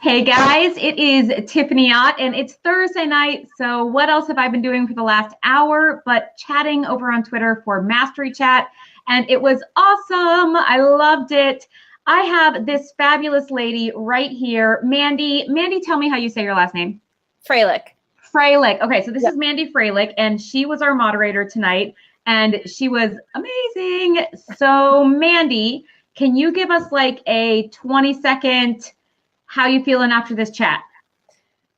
Hey guys, it is Tiffany Ott and it's Thursday night. So what else have I been doing for the last hour but chatting over on Twitter for Mastery Chat, and it was awesome. I loved it. I have this fabulous lady right here, Mandy. Mandy, tell me how you say your last name. Freilich. Freilich. Okay, so this is Mandy Freilich, and she was our moderator tonight, and she was amazing. So Mandy, can you give us like a 20-second how you feeling after this chat?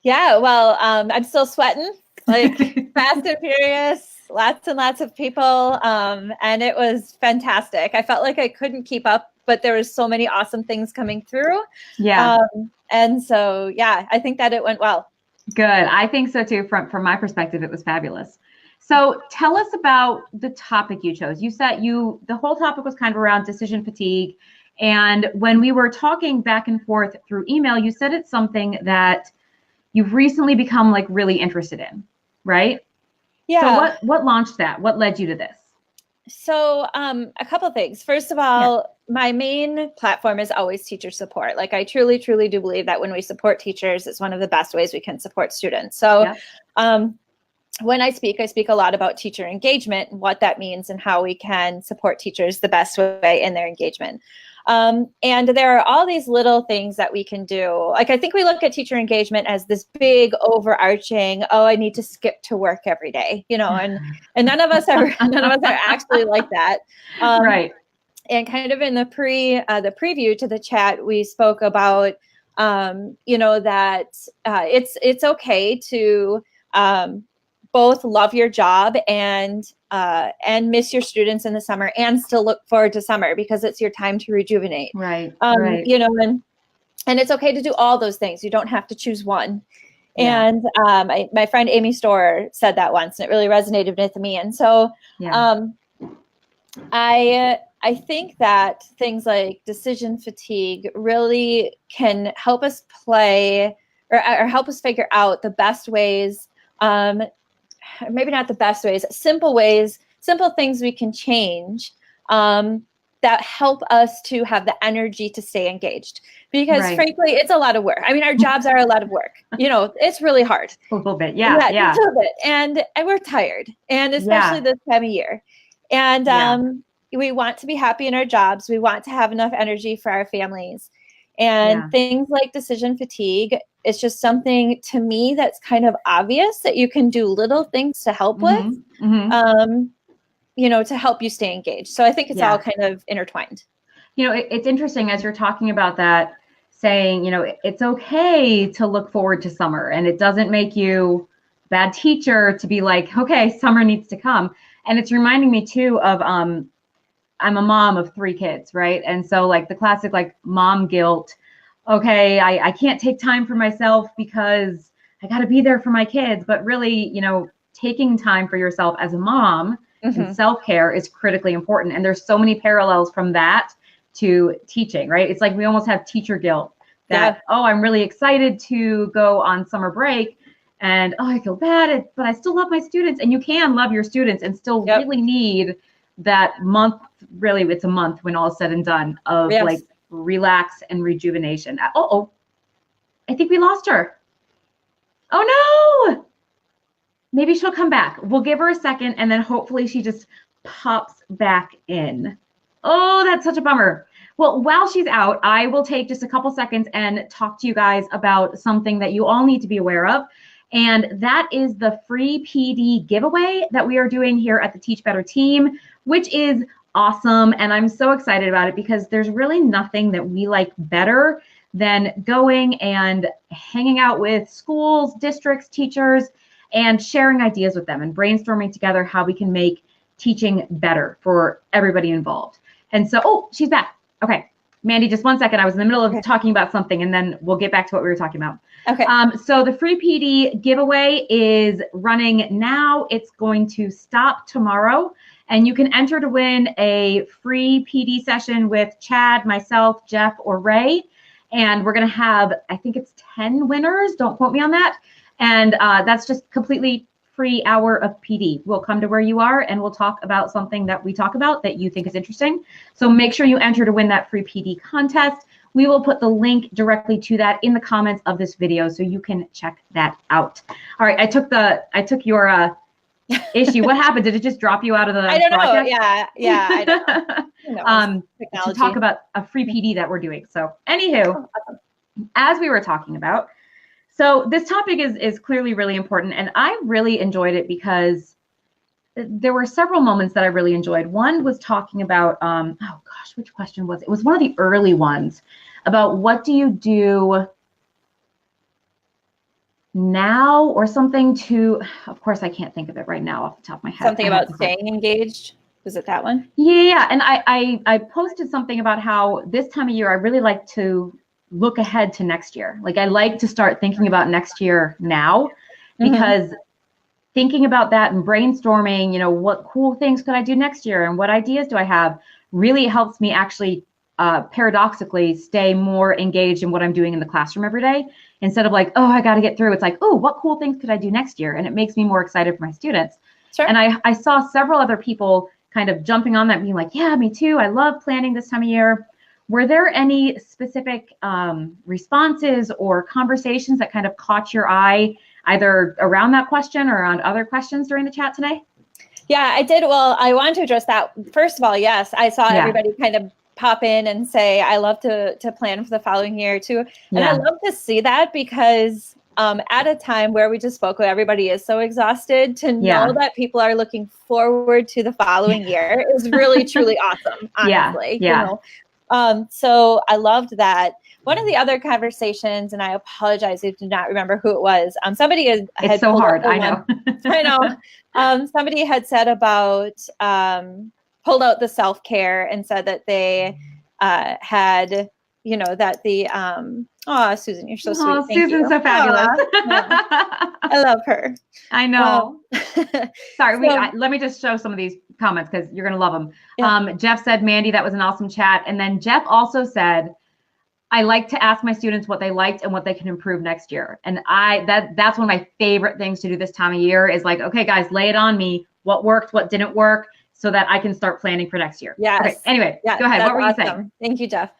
Yeah, well, I'm still sweating, like fast and furious, lots and lots of people, and it was fantastic. I felt like I couldn't keep up, but there was so many awesome things coming through. Yeah. And so, yeah, I think that it went well. Good. I think so too. From my perspective, it was fabulous. So tell us about the topic you chose. You said the whole topic was kind of around decision fatigue. And when we were talking back and forth through email, you said it's something that you've recently become like really interested in, right? Yeah. So what launched that? What led you to this? So a couple of things. First of all, my main platform is always teacher support. Like I truly, truly do believe that when we support teachers, it's one of the best ways we can support students. So when I speak a lot about teacher engagement, what that means and how we can support teachers the best way in their engagement. And there are all these little things that we can do. Like I think we look at teacher engagement as this big overarching, oh, I need to skip to work every day, and none of us are actually like that. Right. And kind of in the preview to the chat, we spoke about that it's okay to both love your job and miss your students in the summer and still look forward to summer because it's your time to rejuvenate. Right. Right. And it's okay to do all those things. You don't have to choose one. Yeah. And my friend Amy Storer said that once, and it really resonated with me. And so I think that things like decision fatigue really can help us play or help us figure out the best ways, maybe not the best ways, simple things we can change that help us to have the energy to stay engaged. Because frankly, it's a lot of work. I mean, our jobs are a lot of work. It's really hard. A little bit, yeah. A little bit. And we're tired, and especially this time of year. And we want to be happy in our jobs. We want to have enough energy for our families. And things like decision fatigue, it's just something to me that's kind of obvious that you can do little things to help with, to help you stay engaged. So I think it's all kind of intertwined. It's interesting as you're talking about that, saying, it's okay to look forward to summer, and it doesn't make you a bad teacher to be like, okay, summer needs to come. And it's reminding me too of, I'm a mom of 3 kids, right? And so like the classic like mom guilt, okay, I can't take time for myself because I got to be there for my kids. But really, taking time for yourself as a mom and self-care is critically important. And there's so many parallels from that to teaching, right? It's like we almost have teacher guilt that, oh, I'm really excited to go on summer break and, oh, I feel bad, but I still love my students. And you can love your students and still really need that month. Really, it's a month when all is said and done of like relax and rejuvenation. I think we lost her. Oh no, maybe she'll come back. We'll give her a second and then hopefully she just pops back in. Oh, that's such a bummer. Well, while she's out, I will take just a couple seconds and talk to you guys about something that you all need to be aware of. And that is the free PD giveaway that we are doing here at the Teach Better team, which is awesome. And I'm so excited about it because there's really nothing that we like better than going and hanging out with schools, districts, teachers, and sharing ideas with them and brainstorming together how we can make teaching better for everybody involved. And so, oh, she's back. Okay. Mandy, just one second. I was in the middle of talking about something and then we'll get back to what we were talking about. Okay. So the free PD giveaway is running now. It's going to stop tomorrow. And you can enter to win a free PD session with Chad, myself, Jeff, or Ray. And we're going to have, I think it's 10 winners. Don't quote me on that. And that's just completely free hour of PD. We'll come to where you are and we'll talk about something that we talk about that you think is interesting. So make sure you enter to win that free PD contest. We will put the link directly to that in the comments of this video so you can check that out. All right, I took your issue. What happened? Did it just drop you out of the I don't broadcast? know. Yeah, I don't know. To talk about a free PD that we're doing. So anywho, as we were talking about, so this topic is clearly really important, and I really enjoyed it because there were several moments that I really enjoyed. One was talking about, oh gosh, which question was it? It was one of the early ones about what do you do now or something to, of course, I can't think of it right now off the top of my head. Something about staying engaged. Was it that one? Yeah. And I posted something about how this time of year, I really like to look ahead to next year. Like I like to start thinking about next year now, because thinking about that and brainstorming, you know, what cool things could I do next year and what ideas do I have really helps me actually paradoxically stay more engaged in what I'm doing in the classroom every day. Instead of like, oh, I got to get through. It's like, oh, what cool things could I do next year? And it makes me more excited for my students. Sure. And I saw several other people kind of jumping on that, being like, yeah, me too. I love planning this time of year. Were there any specific responses or conversations that kind of caught your eye, either around that question or around other questions during the chat today? Yeah, I did. Well, I want to address that. First of all, yes, I saw everybody kind of pop in and say, I love to plan for the following year too. And I love to see that because at a time where we just spoke, everybody is so exhausted, to know that people are looking forward to the following year is really, truly awesome, honestly. Yeah. You know? So I loved that. One of the other conversations, and I apologize, I do not remember who it was. Somebody had it's so hard. I know. I know. Somebody had said about pulled out the self-care and said that they had, you know, that the Susan, you're so sweet. Oh, Susan's so fabulous. I love her. I know. Sorry, let me just show some of these comments because you're gonna love them. Yeah. Jeff said, Mandy, that was an awesome chat. And then Jeff also said, I like to ask my students what they liked and what they can improve next year. And that's one of my favorite things to do this time of year is like, okay, guys, lay it on me. What worked, what didn't work, so that I can start planning for next year. Yes. Okay, anyway, go ahead. What were you saying? Thank you, Jeff.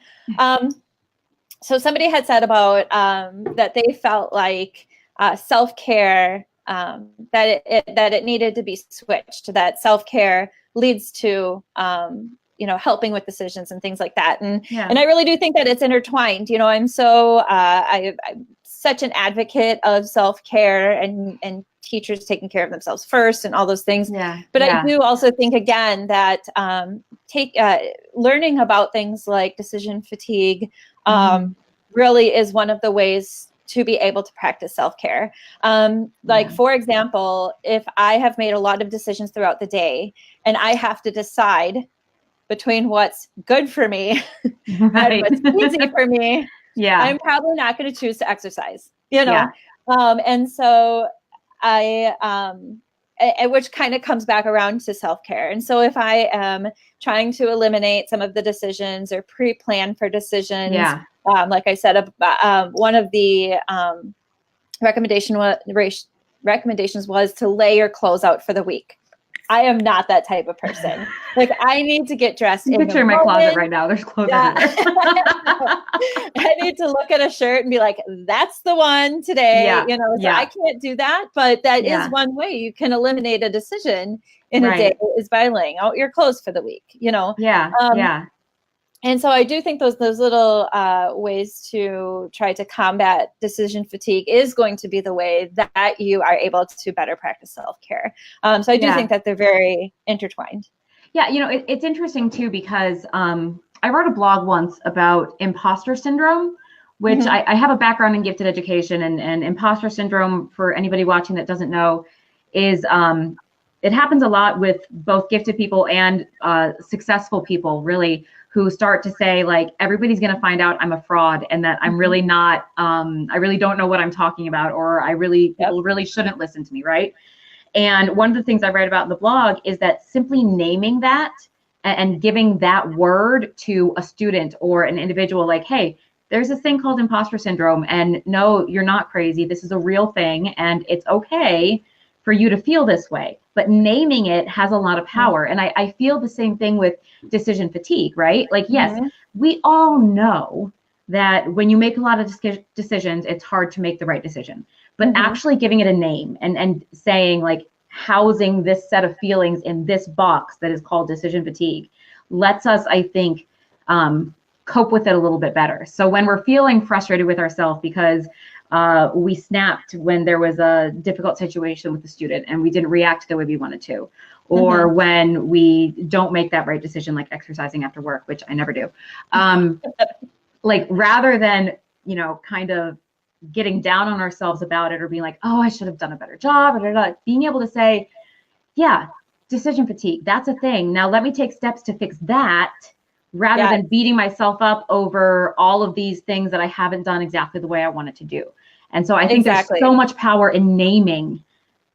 So somebody had said about that they felt like self-care, that it needed to be switched, that self-care leads to you know, helping with decisions and things like that. And I really do think that it's intertwined. You know, I'm so I'm such an advocate of self-care and teachers taking care of themselves first and all those things. But I do also think, again, that learning about things like decision fatigue really is one of the ways to be able to practice self-care. For example, if I have made a lot of decisions throughout the day and I have to decide between what's good for me and what's easy for me, I'm probably not going to choose to exercise, you know? And so which kind of comes back around to self-care. And so if I am trying to eliminate some of the decisions or pre-plan for decisions, like I said, one of the recommendations was to lay your clothes out for the week. I am not that type of person. Like, I need to get dressed. Picture in my closet right now. There's clothes everywhere. I need to look at a shirt and be like, that's the one today. You know, so I can't do that. But that is one way you can eliminate a decision in a day, is by laying out your clothes for the week, you know? And so I do think those little ways to try to combat decision fatigue is going to be the way that you are able to better practice self-care. So I do think that they're very intertwined. Yeah, you know, it's interesting too, because I wrote a blog once about imposter syndrome, which I have a background in gifted education, and imposter syndrome, for anybody watching that doesn't know, is it happens a lot with both gifted people and successful people, really, who start to say, like, everybody's going to find out I'm a fraud and that I'm really not, I really don't know what I'm talking about, or people really shouldn't listen to me, right? And one of the things I write about in the blog is that simply naming that and giving that word to a student or an individual, like, hey, there's this thing called imposter syndrome, and no, you're not crazy. This is a real thing, and it's okay for you to feel this way. But naming it has a lot of power. And I feel the same thing with decision fatigue, right? Like, yes, we all know that when you make a lot of decisions, it's hard to make the right decision. But actually giving it a name and saying, like, housing this set of feelings in this box that is called decision fatigue lets us, I think, cope with it a little bit better. So when we're feeling frustrated with ourselves because we snapped when there was a difficult situation with the student and we didn't react the way we wanted to, or when we don't make that right decision, like exercising after work, which I never do. Like, rather than, you know, kind of getting down on ourselves about it or being like, oh, I should have done a better job, or being able to say, yeah, decision fatigue, that's a thing. Now let me take steps to fix that, rather than beating myself up over all of these things that I haven't done exactly the way I wanted to do. And so I think there's so much power in naming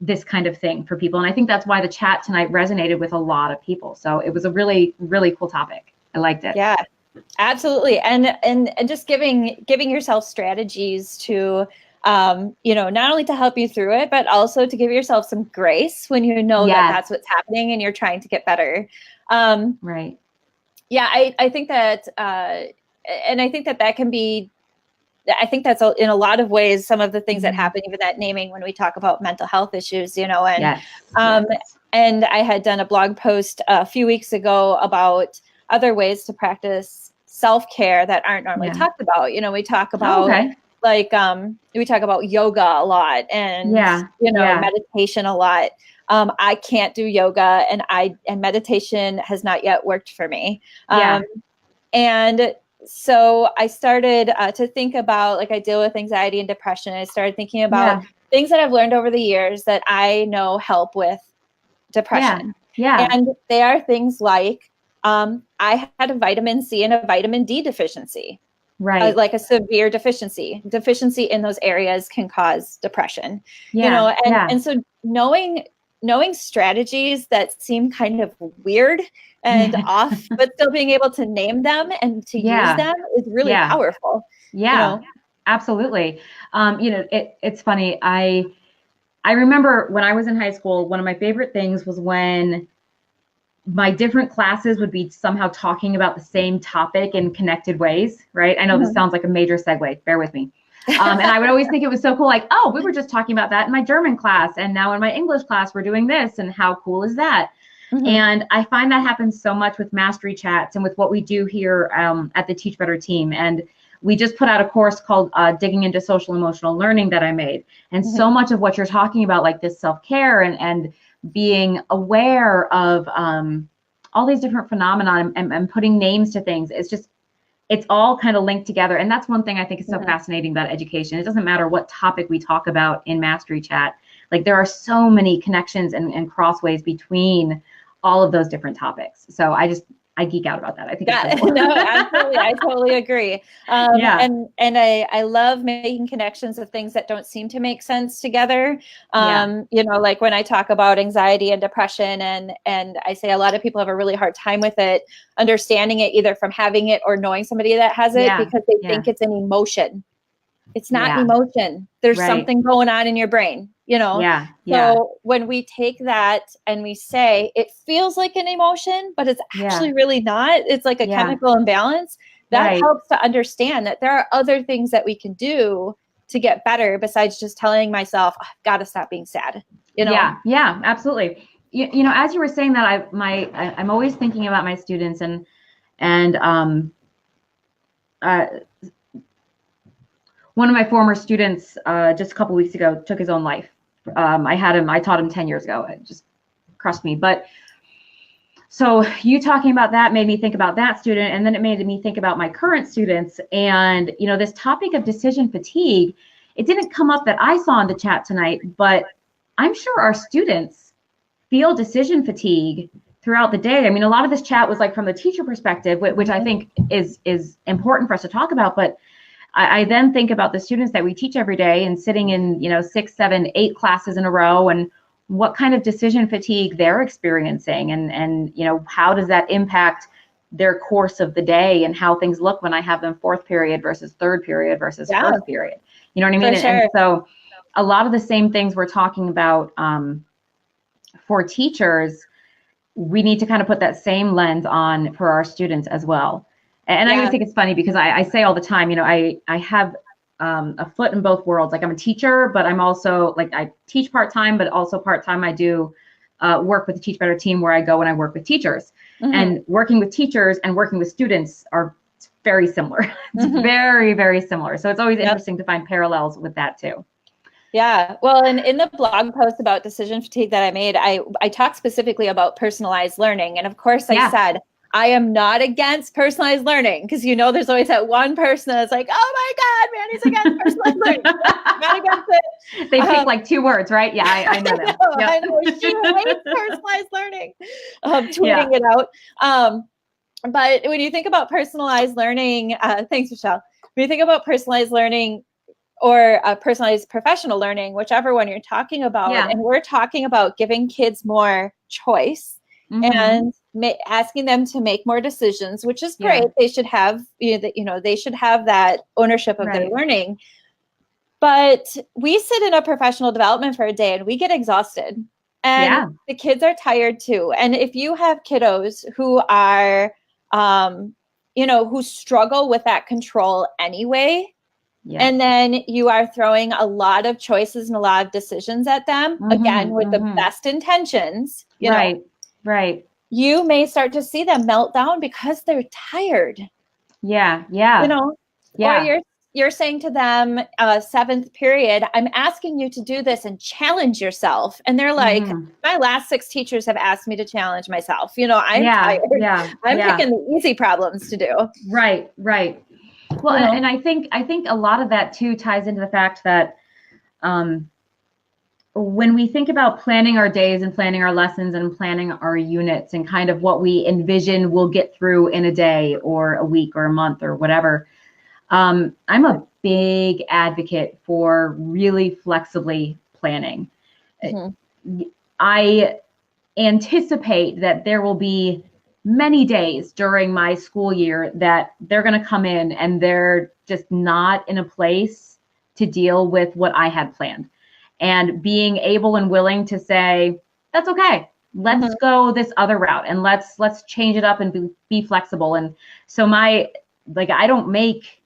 this kind of thing for people. And I think that's why the chat tonight resonated with a lot of people. So it was a really, really cool topic. I liked it. Yeah, absolutely. And just giving yourself strategies to, you know, not only to help you through it, but also to give yourself some grace when you know that that's what's happening and you're trying to get better. Right. Yeah, I think that, and I think that can be, I think that's in a lot of ways some of the things that happen, even that naming when we talk about mental health issues, you know, and and I had done a blog post a few weeks ago about other ways to practice self-care that aren't normally talked about. You know, we talk about like we talk about yoga a lot and you know, meditation a lot. I can't do yoga and meditation has not yet worked for me. And so I started to think about, like, I deal with anxiety and depression. I started thinking about things that I've learned over the years that I know help with depression. And they are things like, I had a vitamin C and a vitamin D deficiency. Right. Like a severe deficiency in those areas can cause depression, you know, and so knowing strategies that seem kind of weird and off, but still being able to name them and to use them is really powerful. Yeah, you know? Absolutely. You know, it's funny. I remember when I was in high school, one of my favorite things was when my different classes would be somehow talking about the same topic in connected ways, right? I know this sounds like a major segue, bear with me. And I would always think it was so cool, like, oh, we were just talking about that in my German class, and now in my English class, we're doing this, and how cool is that? And I find that happens so much with mastery chats and with what we do here at the Teach Better team. And we just put out a course called Digging into Social Emotional Learning that I made. And so much of what you're talking about, like this self-care and being aware of all these different phenomena and putting names to things, it's all kind of linked together. And that's one thing I think is so fascinating about education. It doesn't matter what topic we talk about in Mastery Chat. Like, there are so many connections and crossways between all of those different topics. So I geek out about that. I think it's cool. No, absolutely. I totally agree. And I love making connections of things that don't seem to make sense together. You know, like when I talk about anxiety and depression, and I say a lot of people have a really hard time with it, understanding it either from having it or knowing somebody that has it, because they think it's an emotion. It's not emotion. There's something going on in your brain, you know? So when we take that and we say, it feels like an emotion, but it's actually really not. It's like a chemical imbalance. That helps to understand that there are other things that we can do to get better besides just telling myself, oh, I've got to stop being sad, you know? Yeah, absolutely. You know, as you were saying that, I'm always thinking about my students and one of my former students just a couple weeks ago took his own life. I taught him 10 years ago. It just crushed me. But so you talking about that made me think about that student, and then it made me think about my current students. And, you know, this topic of decision fatigue, it didn't come up that I saw in the chat tonight, but I'm sure our students feel decision fatigue throughout the day. I mean, a lot of this chat was like from the teacher perspective, which I think is important for us to talk about, but I then think about the students that we teach every day and sitting in, you know, 6, 7, 8 classes in a row, and what kind of decision fatigue they're experiencing, and you know, how does that impact their course of the day and how things look when I have them 4th period versus 3rd period versus 1st period. You know what I mean? And so a lot of the same things we're talking about for teachers, we need to kind of put that same lens on for our students as well. And I always think it's funny because I say all the time, you know, I have a foot in both worlds. Like I'm a teacher, but I'm also like, I teach part-time, but also part-time I do work with the Teach Better team where I go and I work with teachers. And working with teachers and working with students are very similar. It's very, very similar. So it's always interesting to find parallels with that too. Yeah. Well, and in the blog post about decision fatigue that I made, I talked specifically about personalized learning. And of course I said, I am not against personalized learning, because, you know, there's always that one person that's like, oh my God, Mandy's against personalized learning. Not against it. They pick like 2 words, right? Yeah, I know them. I know, she hates personalized learning. Tweeting it out. But when you think about personalized learning, thanks, Michelle. When you think about personalized learning or personalized professional learning, whichever one you're talking about, and we're talking about giving kids more choice and asking them to make more decisions, which is great. They should have, they should have that ownership of their learning. But we sit in a professional development for a day and we get exhausted, and the kids are tired too. And if you have kiddos who are, who struggle with that control anyway, and then you are throwing a lot of choices and a lot of decisions at them, again, with the best intentions, you know, you may start to see them melt down because they're tired. Or you're saying to them, 7th period, I'm asking you to do this and challenge yourself. And they're like, my last 6 teachers have asked me to challenge myself. You know, I'm tired. I'm picking the easy problems to do. Right. Well, and I think a lot of that too ties into the fact that when we think about planning our days and planning our lessons and planning our units and kind of what we envision we'll get through in a day or a week or a month or whatever, I'm a big advocate for really flexibly planning. I anticipate that there will be many days during my school year that they're going to come in and they're just not in a place to deal with what I had planned. And being able and willing to say, that's okay. Let's go this other route and let's change it up and be flexible. And so I don't make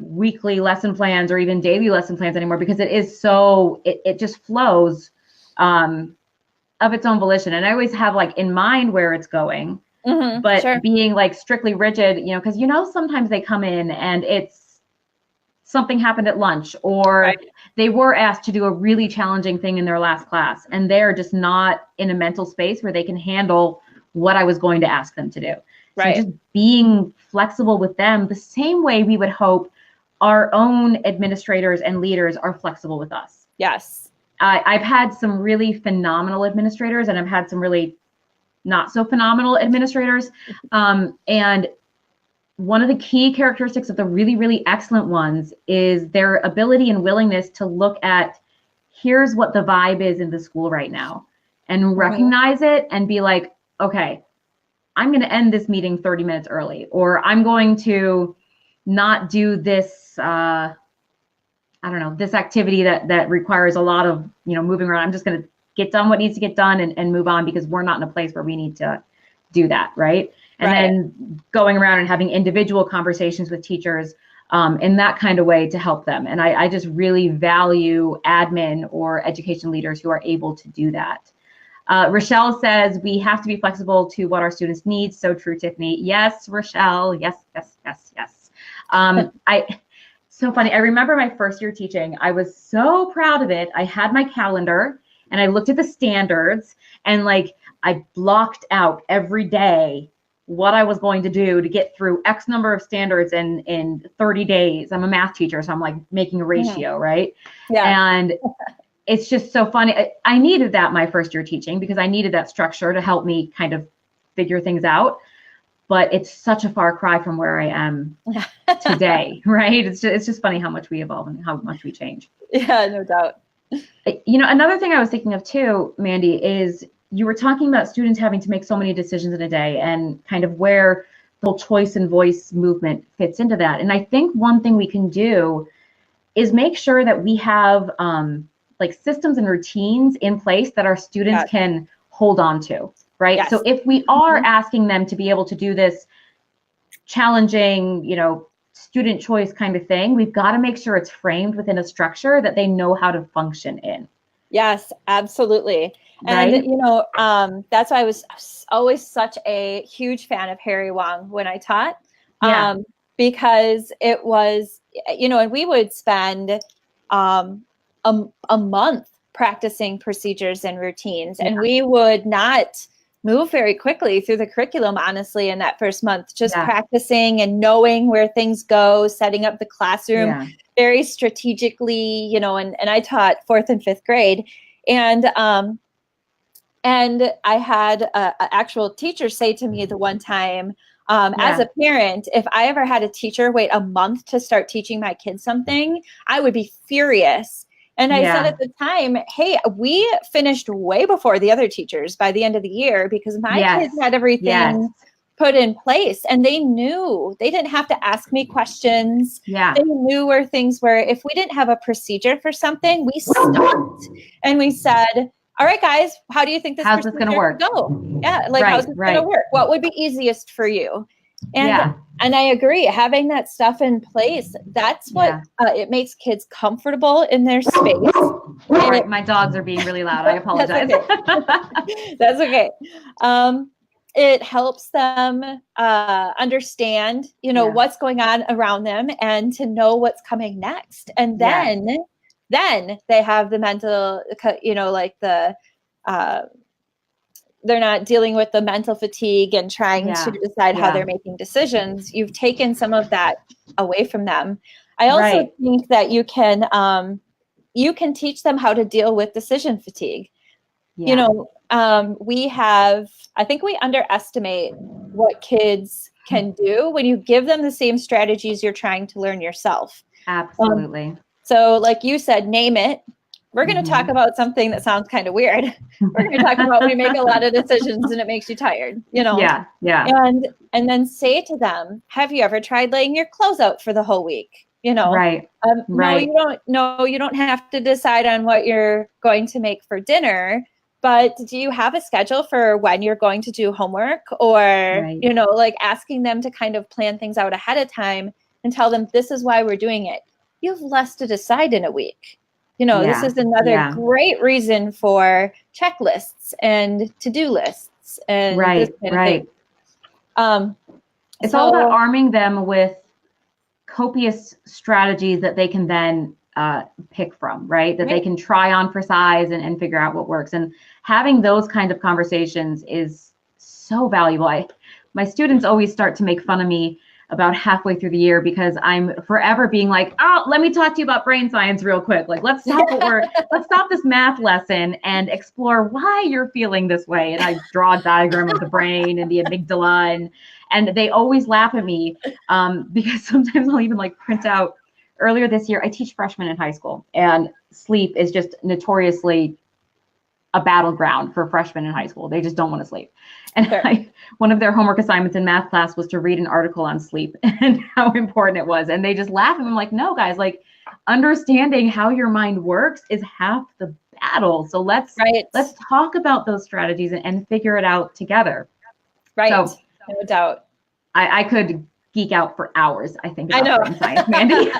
weekly lesson plans or even daily lesson plans anymore, because it is so, it just flows of its own volition. And I always have like in mind where it's going, but being like strictly rigid, you know, because, you know, sometimes they come in and it's something happened at lunch, or they were asked to do a really challenging thing in their last class and they're just not in a mental space where they can handle what I was going to ask them to do. So just being flexible with them the same way we would hope our own administrators and leaders are flexible with us. Yes. I've had some really phenomenal administrators and I've had some really not so phenomenal administrators. And one of the key characteristics of the really, really excellent ones is their ability and willingness to look at, here's what the vibe is in the school right now, and recognize it and be like, okay, I'm going to end this meeting 30 minutes early, or I'm going to not do this, this activity that requires a lot of, moving around. I'm just going to get done what needs to get done and move on, because we're not in a place where we need to do that. Right. And then going around and having individual conversations with teachers in that kind of way to help them. And I just really value admin or education leaders who are able to do that. Rochelle says we have to be flexible to what our students need. So true, Tiffany. Yes, Rochelle. Yes. So funny. I remember my first year teaching. I was so proud of it. I had my calendar and I looked at the standards and like I blocked out every day what I was going to do to get through X number of standards in 30 days. I'm a math teacher, so I'm like making a ratio, right? Yeah. And it's just so funny. I needed that my first year teaching because I needed that structure to help me kind of figure things out. But it's such a far cry from where I am today, right? It's just funny how much we evolve and how much we change. Yeah, no doubt. Another thing I was thinking of too, Mandy, is you were talking about students having to make so many decisions in a day and kind of where the whole choice and voice movement fits into that. And I think one thing we can do is make sure that we have like systems and routines in place that our students can hold on to, right? So if we are asking them to be able to do this challenging, student choice kind of thing, we've got to make sure it's framed within a structure that they know how to function in. Yes, absolutely. Right? And, that's why I was always such a huge fan of Harry Wong when I taught, because it was, and we would spend a month practicing procedures and routines, and we would not move very quickly through the curriculum, honestly, in that first month, just practicing and knowing where things go, setting up the classroom very strategically, and I taught 4th and 5th grade. And I had an actual teacher say to me the one time, as a parent, if I ever had a teacher wait a month to start teaching my kids something, I would be furious. And I said at the time, hey, we finished way before the other teachers by the end of the year because my kids had everything put in place, and they knew they didn't have to ask me questions. They knew where things were. If we didn't have a procedure for something, we stopped and we said, all right, guys, how do you think how's this going to work? Go? Yeah. Like, how's this going to work? What would be easiest for you? And I agree, having that stuff in place, that's what it makes kids comfortable in their space. My dogs are being really loud. I apologize. That's okay. It helps them understand, what's going on around them and to know what's coming next. And then they have the mental, they're not dealing with the mental fatigue and trying to decide how they're making decisions. You've taken some of that away from them. I also think that you can teach them how to deal with decision fatigue. I think we underestimate what kids can do when you give them the same strategies you're trying to learn yourself. Absolutely. So like you said, name it. We're going to talk about something that sounds kind of weird. We're going to talk about when you make a lot of decisions and it makes you tired, Yeah. And then say to them, have you ever tried laying your clothes out for the whole week? Right. No, you don't have to decide on what you're going to make for dinner, but do you have a schedule for when you're going to do homework, or, like asking them to kind of plan things out ahead of time and tell them this is why we're doing it. You have less to decide in a week. This is another great reason for checklists and to-do lists and this kind of thing. It's all about arming them with copious strategies that they can then pick from, right? That they can try on for size and figure out what works. And having those kind of conversations is so valuable. My students always start to make fun of me about halfway through the year because I'm forever being like, oh, let me talk to you about brain science real quick. Like, let's stop this math lesson and explore why you're feeling this way. And I draw a diagram of the brain and the amygdala, and they always laugh at me because sometimes I'll even print out. Earlier this year, I teach freshmen in high school, and sleep is just notoriously a battleground for freshmen in high school. They just don't want to sleep. And one of their homework assignments in math class was to read an article on sleep and how important it was. And they just laugh. And I'm like, no, guys, understanding how your mind works is half the battle. So let's talk about those strategies and figure it out together. Right. So, no doubt. I could geek out for hours, I think, about brain science, Mandy.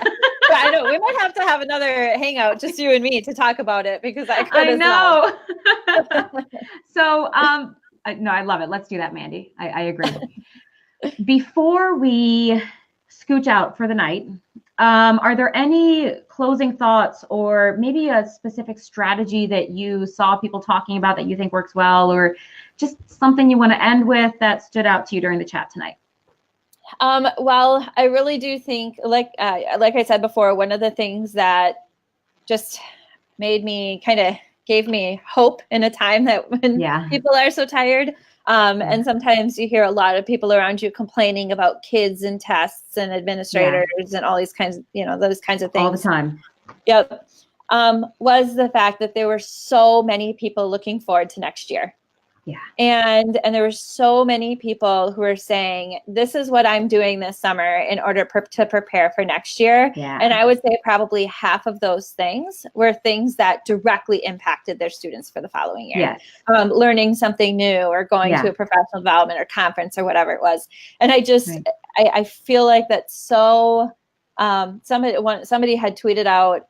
I know we might have to have another hangout, just you and me, to talk about it because I know. So, no, I love it. Let's do that, Mandy. I agree. Before we scooch out for the night, are there any closing thoughts or maybe a specific strategy that you saw people talking about that you think works well, or just something you want to end with that stood out to you during the chat tonight? Well, I really do think, like I said before, one of the things that just gave me hope in a time that when people are so tired. And sometimes you hear a lot of people around you complaining about kids and tests and administrators and all these kinds of, those kinds of things. All the time. Yep. Was the fact that there were so many people looking forward to next year. Yeah. And there were so many people who were saying, this is what I'm doing this summer in order to prepare for next year. Yeah. And I would say probably half of those things were things that directly impacted their students for the following year. Yes. Learning something new or going to a professional development or conference or whatever it was. And I I feel like that's so, somebody had tweeted out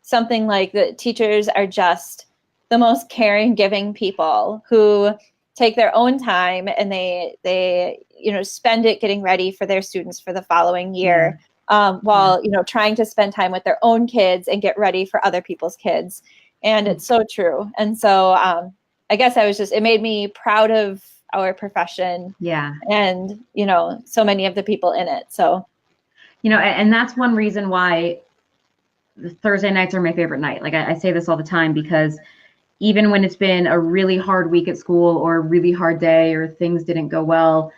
something like that teachers are just the most caring, giving people who take their own time and they spend it getting ready for their students for the following year, while trying to spend time with their own kids and get ready for other people's kids. And it's so true. And so I guess it made me proud of our profession. Yeah. And so many of the people in it. So and that's one reason why the Thursday nights are my favorite night. Like I say this all the time, because even when it's been a really hard week at school or a really hard day or things didn't go well,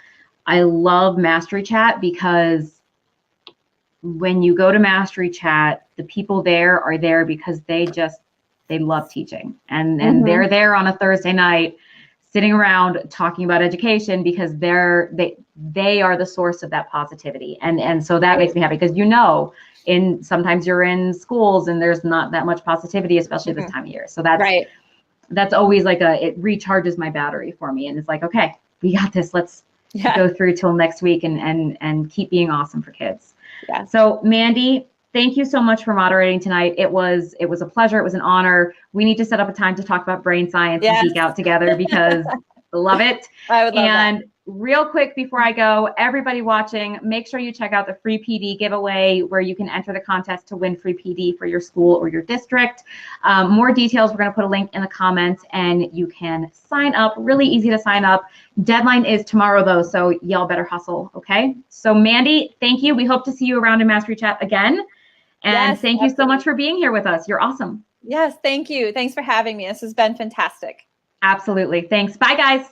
I love Mastery Chat, because when you go to Mastery Chat, the people there are there because they love teaching, and they're there on a Thursday night sitting around talking about education because they are the source of that positivity. And so that makes me happy, because sometimes you're in schools and there's not that much positivity, especially this time of year. So that's always like it recharges my battery for me. And it's like, okay, we got this. Let's go through till next week and keep being awesome for kids. Yeah. So Mandy, thank you so much for moderating tonight. It was a pleasure. It was an honor. We need to set up a time to talk about brain science and geek out together, because I love it. I would love that. Real quick before I go, everybody watching, make sure you check out the free PD giveaway, where you can enter the contest to win free PD for your school or your district. More details, we're going to put a link in the comments, and you can sign up. Really easy to sign up. Deadline is tomorrow, though, so y'all better hustle, okay? So Mandy, thank you. We hope to see you around in Mastery Chat again. And thank you so much for being here with us. You're awesome. Yes, thank you. Thanks for having me. This has been fantastic. Absolutely. Thanks. Bye, guys.